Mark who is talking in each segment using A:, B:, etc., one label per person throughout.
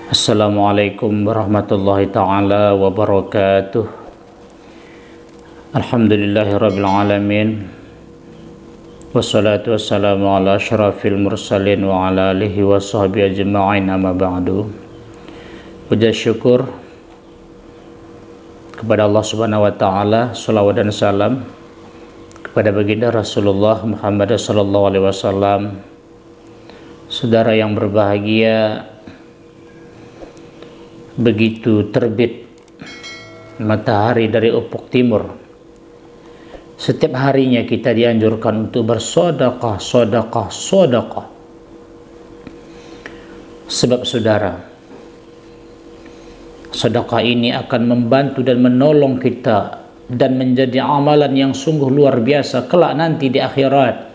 A: Assalamualaikum warahmatullahi ta'ala wabarakatuh. Alhamdulillahirabbil alamin. Wassalatu wassalamu ala asyrafil mursalin wa ala alihi wa sahbihi ajma'in, amma ba'du. Puja syukur kepada Allah Subhanahu wa taala, salawat dan salam kepada baginda Rasulullah Muhammad sallallahu alaihi wasallam. Saudara yang berbahagia, begitu terbit matahari dari ufuk timur, setiap harinya kita dianjurkan untuk bersedekah. Sebab saudara, sedekah ini akan membantu dan menolong kita dan menjadi amalan yang sungguh luar biasa kelak nanti di akhirat.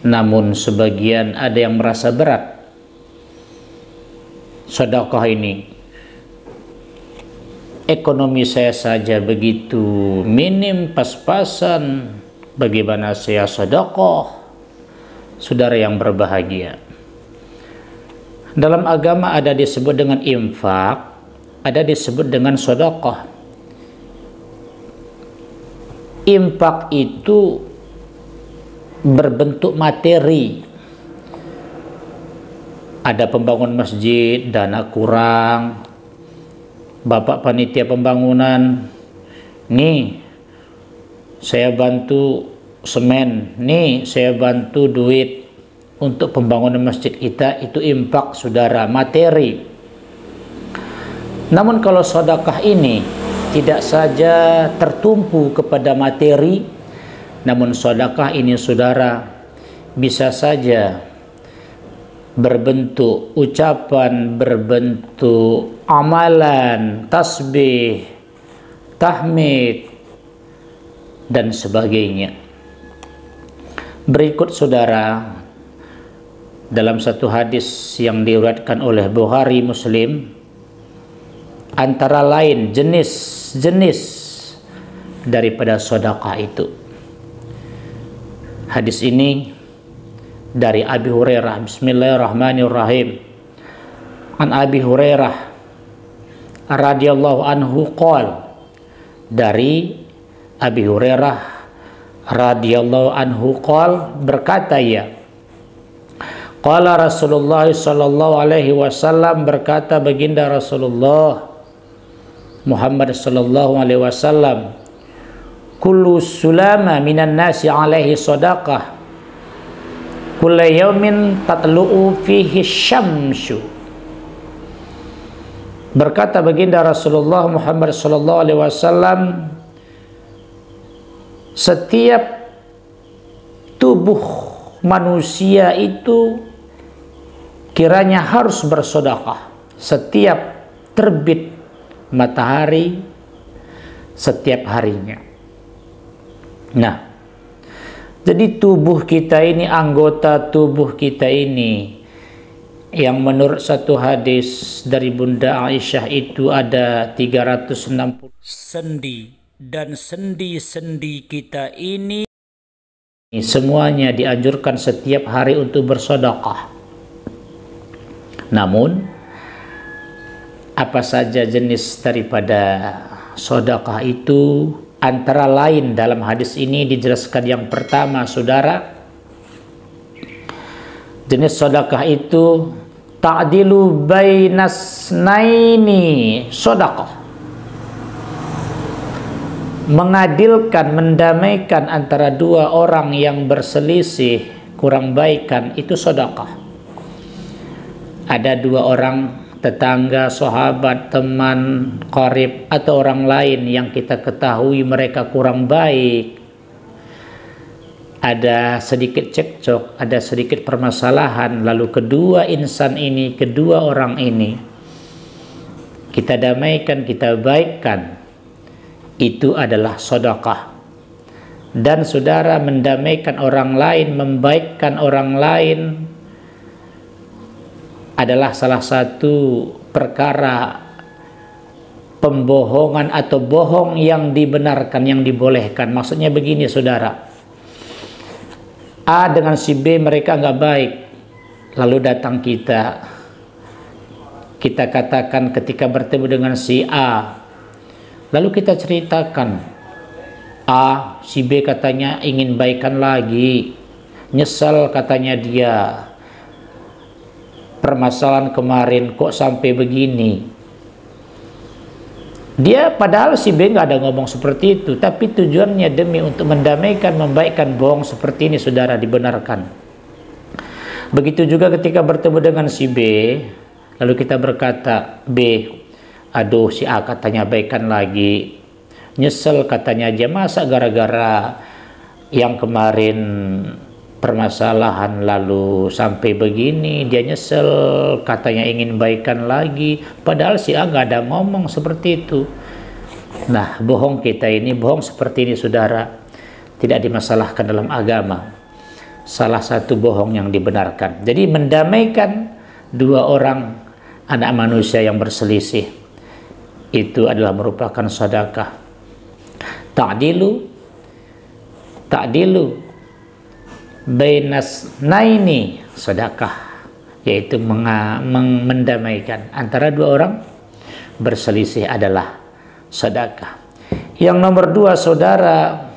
A: Namun sebagian ada yang merasa berat sedekah ini. Ekonomi saya saja begitu minim, pas-pasan, bagaimana saya sedekah? Saudara yang berbahagia, dalam agama ada disebut dengan infak, ada disebut dengan sedekah. Infak itu berbentuk materi. Ada pembangun masjid, dana kurang, bapak panitia pembangunan, nih saya bantu semen, nih saya bantu duit untuk pembangunan masjid kita. Itu infak, saudara, materi. Namun kalau sedekah ini tidak saja tertumpu kepada materi, namun sedekah ini, saudara, bisa saja berbentuk ucapan, berbentuk amalan, tasbih, tahmid, dan sebagainya. Berikut, saudara, dalam satu hadis yang diriwayatkan oleh Bukhari Muslim, antara lain jenis-jenis daripada sedekah itu. Hadis ini dari Abi Hurairah. Bismillahirrahmanirrahim. An Abi Hurairah radhiyallahu anhu qala, dari Abi Hurairah radhiyallahu anhu qala, berkata ya, qala Rasulullah sallallahu alaihi wasallam, berkata baginda Rasulullah Muhammad sallallahu alaihi wasallam, kullu sulama minan nasi alaihi sadaqah kulla yaumin tatlu'u fihi syamsu. Berkata baginda Rasulullah Muhammad sallallahu alaihi wasallam, setiap tubuh manusia itu kiranya harus bersedekah setiap terbit matahari setiap harinya. Nah, jadi tubuh kita ini, anggota tubuh kita ini, yang menurut satu hadis dari Bunda Aisyah itu ada 360 sendi, dan sendi-sendi kita ini semuanya dianjurkan setiap hari untuk bersedekah. Namun apa saja jenis daripada sedekah itu? Antara lain dalam hadis ini dijelaskan, yang pertama, saudara, jenis sedekah itu ta'dilu bainas naini sedekah, mengadilkan, mendamaikan antara dua orang yang berselisih, kurang baikan, itu sedekah. Ada dua orang, tetangga, sahabat, teman, qarib, atau orang lain yang kita ketahui mereka kurang baik, ada sedikit cekcok, ada sedikit permasalahan, lalu kedua insan ini, kedua orang ini kita damaikan, kita baikkan, itu adalah sedekah. Dan saudara, mendamaikan orang lain, membaikkan orang lain adalah salah satu perkara pembohongan atau bohong yang dibenarkan, yang dibolehkan. Maksudnya begini, saudara, A dengan si B mereka nggak baik, lalu datang kita, kita katakan ketika bertemu dengan si A, lalu kita ceritakan, A, si B katanya ingin baikan lagi, nyesel katanya dia, permasalahan kemarin kok sampai begini. Dia padahal si B nggak ada ngomong seperti itu, tapi tujuannya demi untuk mendamaikan, membaikkan. Bohong seperti ini saudara dibenarkan. Begitu juga ketika bertemu dengan si B, lalu kita berkata, B, aduh si A katanya baikan lagi, nyesel katanya aja, masa gara-gara yang kemarin permasalahan lalu sampai begini dia nyesel katanya ingin baikan lagi, padahal si A nggak ada ngomong seperti itu. Nah, bohong kita ini, bohong seperti ini saudara, tidak dimasalahkan dalam agama. Salah satu bohong yang dibenarkan. Jadi mendamaikan dua orang anak manusia yang berselisih itu adalah merupakan sedekah. Ta'dilu bainas naini, sedekah, yaitu mendamaikan antara dua orang berselisih adalah sedekah. Yang nomor dua saudara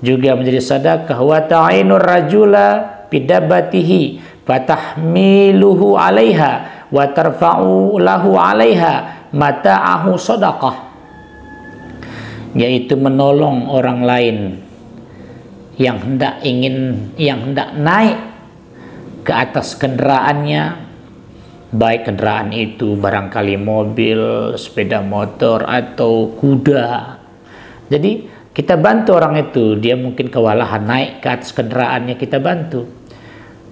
A: juga menjadi sedekah, wa ta'inur rajula bidabatihi fatahmiluhu 'alaiha wa tarfa'u lahu 'alaiha mata'ahu sedekah, yaitu menolong orang lain yang hendak naik ke atas kendaraannya, baik kendaraan itu barangkali mobil, sepeda motor atau kuda. Jadi kita bantu orang itu, dia mungkin kewalahan naik ke atas kendaraannya, kita bantu.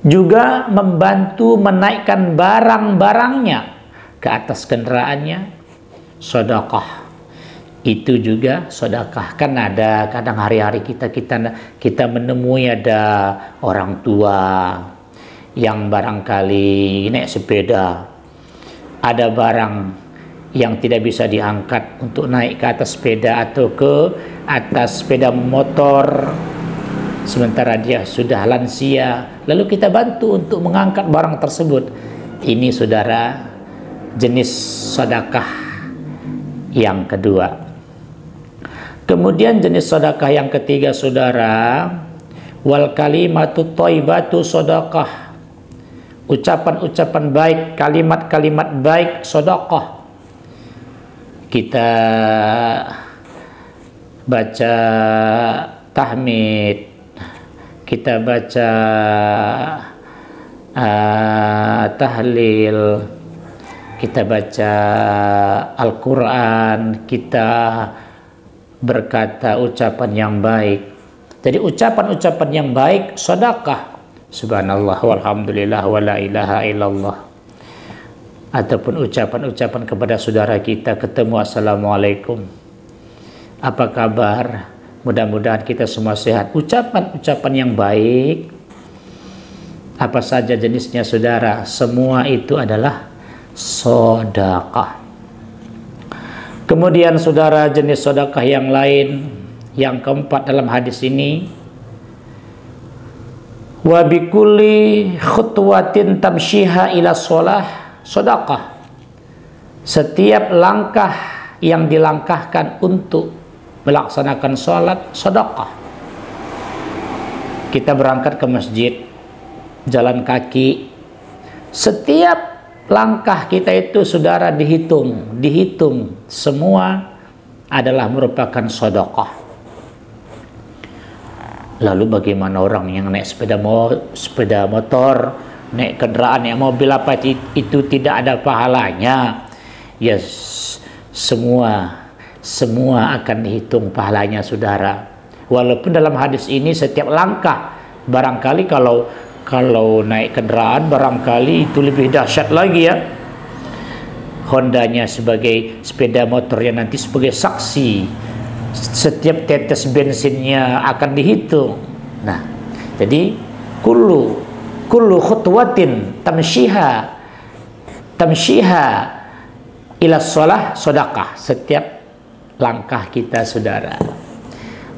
A: Juga membantu menaikkan barang-barangnya ke atas kendaraannya, sedekah. Itu juga sedekah. Kan ada kadang hari-hari kita menemui ada orang tua yang barangkali naik sepeda, ada barang yang tidak bisa diangkat untuk naik ke atas sepeda atau ke atas sepeda motor, sementara dia sudah lansia, lalu kita bantu untuk mengangkat barang tersebut. Ini saudara jenis sedekah yang kedua. Kemudian jenis sedekah yang ketiga saudara, wal kalimatu thayyibatu sedekah, ucapan-ucapan baik, kalimat-kalimat baik sedekah. Kita baca tahmid, kita baca tahlil, kita baca Al-Quran, kita berkata ucapan yang baik. Jadi ucapan-ucapan yang baik sedekah. Subhanallah walhamdulillah wala ilaha illallah. Ataupun ucapan-ucapan kepada saudara kita ketemu, assalamualaikum, apa kabar, mudah-mudahan kita semua sehat. Ucapan-ucapan yang baik, apa saja jenisnya saudara, semua itu adalah sedekah. Kemudian saudara jenis sedekah yang lain, yang keempat dalam hadis ini, wa bikulli khutwatin tamshiha ila shalah sedekah. Setiap langkah yang dilangkahkan untuk melaksanakan salat sedekah. Kita berangkat ke masjid, jalan kaki, setiap langkah kita itu saudara dihitung semua adalah merupakan sedekah. Lalu bagaimana orang yang naik sepeda motor, naik kendaraan, naik mobil apa itu tidak ada pahalanya? Ya semua akan dihitung pahalanya saudara. Walaupun dalam hadis ini setiap langkah, barangkali kalau naik kendaraan barangkali itu lebih dahsyat lagi ya. Hondanya sebagai sepeda motornya nanti sebagai saksi, setiap tetes bensinnya akan dihitung. Nah, jadi kullu khutwatin tamshiha ila shalah sedekah. Setiap langkah kita saudara.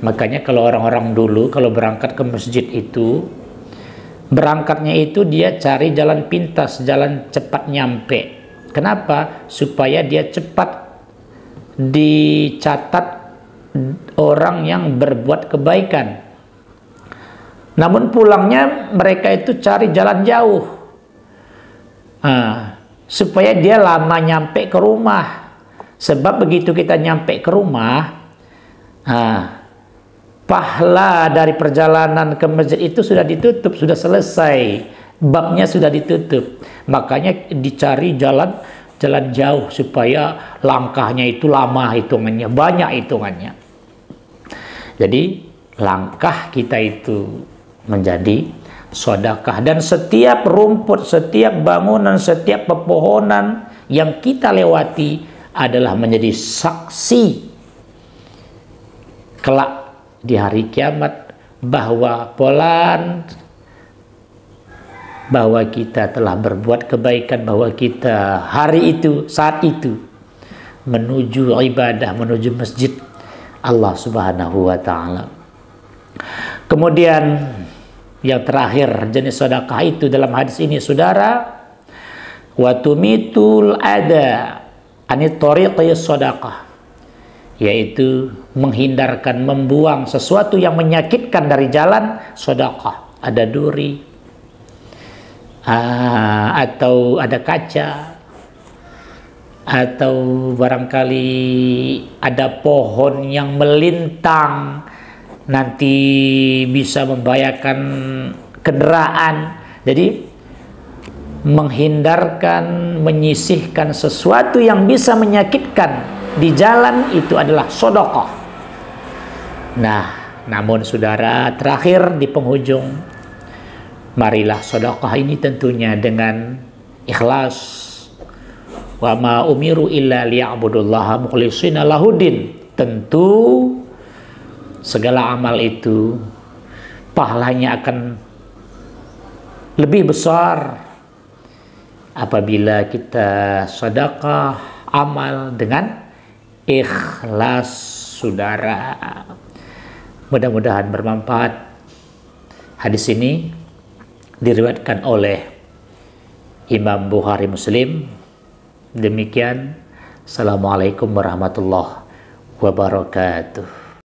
A: Makanya kalau orang-orang dulu kalau berangkat ke masjid itu Berangkatnya itu dia cari jalan pintas, jalan cepat nyampe. Kenapa? Supaya dia cepat dicatat orang yang berbuat kebaikan. Namun pulangnya mereka itu cari jalan jauh, supaya dia lama nyampe ke rumah. Sebab begitu kita nyampe ke rumah, pahala dari perjalanan ke masjid itu sudah ditutup, sudah selesai, babnya sudah ditutup. Makanya dicari jalan jauh supaya langkahnya itu lama hitungannya, banyak hitungannya. Jadi langkah kita itu menjadi sedekah, dan setiap rumput, setiap bangunan, setiap pepohonan yang kita lewati adalah menjadi saksi kelak di hari kiamat bahwa kita telah berbuat kebaikan, bahwa kita hari itu, saat itu menuju ibadah, menuju masjid Allah Subhanahu wa ta'ala. Kemudian yang terakhir jenis sedekah itu dalam hadis ini, saudara, wa tumitul ada anit tariqi sedekah, yaitu menghindarkan, membuang sesuatu yang menyakitkan dari jalan sedekah. Ada duri, atau ada kaca, atau barangkali ada pohon yang melintang, nanti bisa membahayakan kendaraan. Jadi menghindarkan, menyisihkan sesuatu yang bisa menyakitkan di jalan itu adalah sedekah. Nah, namun saudara, terakhir di penghujung, marilah sedekah ini tentunya dengan ikhlas. Wa ma umiru illa liya'budullaha mukhlishina lahuddin. Tentu segala amal itu pahalanya akan lebih besar apabila kita sedekah amal dengan ikhlas, saudara. Mudah-mudahan bermanfaat. Hadis ini diriwayatkan oleh Imam Bukhari Muslim. Demikian. Assalamualaikum warahmatullahi wabarakatuh.